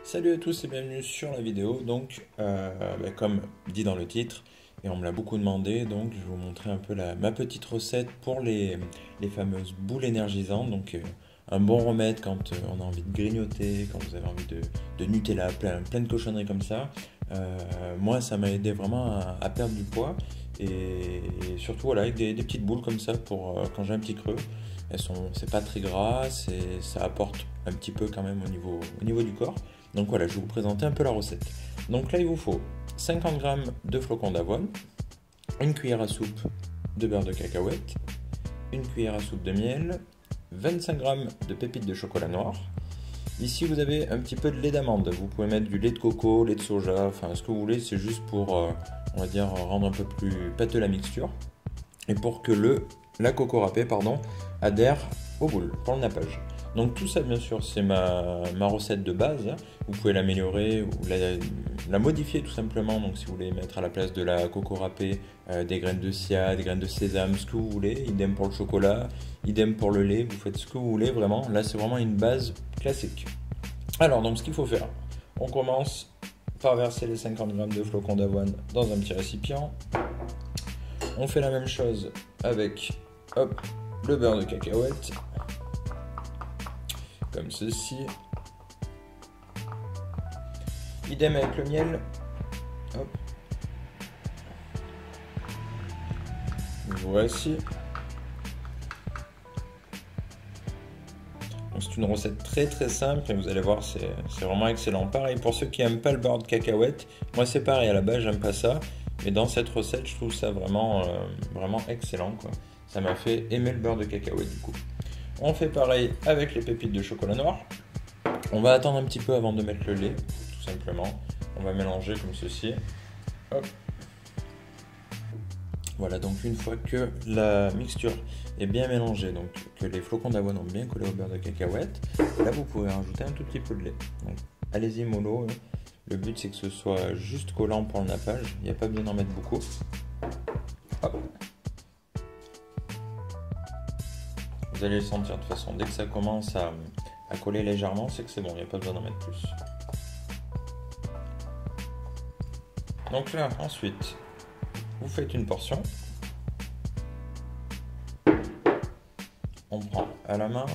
Salut à tous et bienvenue sur la vidéo. Donc, comme dit dans le titre, et on me l'a beaucoup demandé, donc je vais vous montrer un peu ma petite recette pour les fameuses boules énergisantes. Donc, un bon remède quand on a envie de grignoter, quand vous avez envie de Nutella, plein de cochonneries comme ça. Moi, ça m'a aidé vraiment à perdre du poids et surtout voilà, avec des petites boules comme ça pour quand j'ai un petit creux. C'est pas très gras, ça apporte un petit peu quand même au niveau du corps. Donc voilà, je vais vous présenter un peu la recette. Donc là, il vous faut 50 g de flocons d'avoine, une cuillère à soupe de beurre de cacahuète, une cuillère à soupe de miel, 25 g de pépites de chocolat noir. Ici, vous avez un petit peu de lait d'amande. Vous pouvez mettre du lait de coco, lait de soja, enfin ce que vous voulez. C'est juste pour, on va dire, rendre un peu plus pâteux la mixture. Et pour que la coco râpée, adhère aux boules pour le nappage. Donc tout ça, bien sûr, c'est ma recette de base. Vous pouvez l'améliorer ou la modifier tout simplement. Donc si vous voulez mettre à la place de la coco râpée des graines de chia, des graines de sésame, ce que vous voulez. Idem pour le chocolat, idem pour le lait. Vous faites ce que vous voulez vraiment. Là, c'est vraiment une base classique. Alors, donc ce qu'il faut faire, on commence par verser les 50 g de flocons d'avoine dans un petit récipient. On fait la même chose avec le beurre de cacahuète. Comme ceci. Idem avec le miel. Hop. Voici. C'est une recette très simple et vous allez voir, c'est vraiment excellent. Pareil pour ceux qui n'aiment pas le beurre de cacahuète. Moi c'est pareil, à la base j'aime pas ça. Mais dans cette recette, je trouve ça vraiment excellent, quoi. Ça m'a fait aimer le beurre de cacahuète du coup. On fait pareil avec les pépites de chocolat noir. On va attendre un petit peu avant de mettre le lait, tout simplement. On va mélanger comme ceci. Hop. Voilà, donc une fois que la mixture est bien mélangée, donc que les flocons d'avoine ont bien collé au beurre de cacahuète, là vous pouvez rajouter un tout petit peu de lait. Donc allez-y mollo. Le but c'est que ce soit juste collant pour le nappage. Il n'y a pas besoin d'en mettre beaucoup. Hop. Vous allez le sentir de toute façon, dès que ça commence à coller légèrement, c'est que c'est bon, il n'y a pas besoin d'en mettre plus. Donc là, ensuite, vous faites une portion. On prend à la main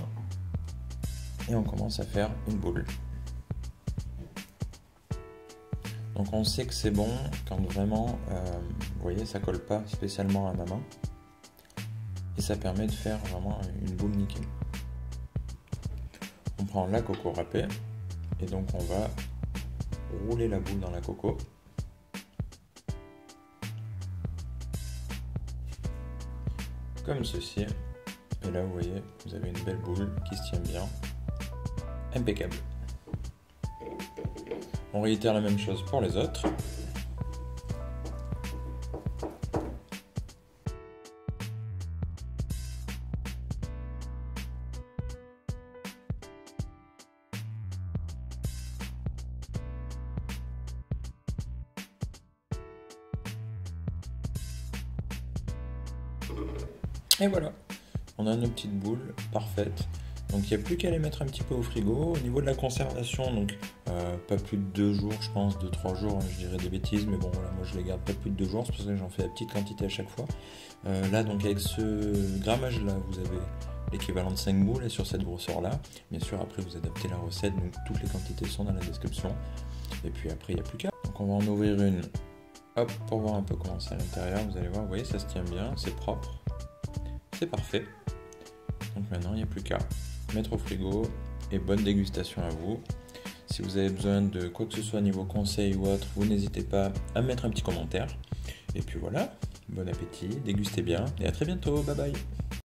et on commence à faire une boule. Donc on sait que c'est bon quand vraiment, vous voyez, ça colle pas spécialement à ma main. Et ça permet de faire vraiment une boule nickel. On prend la coco râpée et donc on va rouler la boule dans la coco. Comme ceci. Et là vous voyez, vous avez une belle boule qui se tient bien. Impeccable. On réitère la même chose pour les autres. Et voilà, on a nos petites boules parfaites. Donc il n'y a plus qu'à les mettre un petit peu au frigo. Au niveau de la conservation, donc pas plus de 2 jours, je pense, 2-3 jours, je dirais des bêtises, mais bon voilà, moi je les garde pas plus de 2 jours, c'est parce que j'en fais la petite quantité à chaque fois. Là donc avec ce grammage là, vous avez l'équivalent de 5 boules et sur cette grosseur là. Bien sûr après vous adaptez la recette, donc toutes les quantités sont dans la description. Et puis après il n'y a plus qu'à. Donc on va en ouvrir une, hop, pour voir un peu comment c'est à l'intérieur. Vous allez voir, vous voyez ça se tient bien, c'est propre. C'est parfait. Donc maintenant, il n'y a plus qu'à mettre au frigo et bonne dégustation à vous. Si vous avez besoin de quoi que ce soit niveau conseil ou autre, vous n'hésitez pas à mettre un petit commentaire. Et puis voilà, bon appétit, dégustez bien et à très bientôt. Bye bye.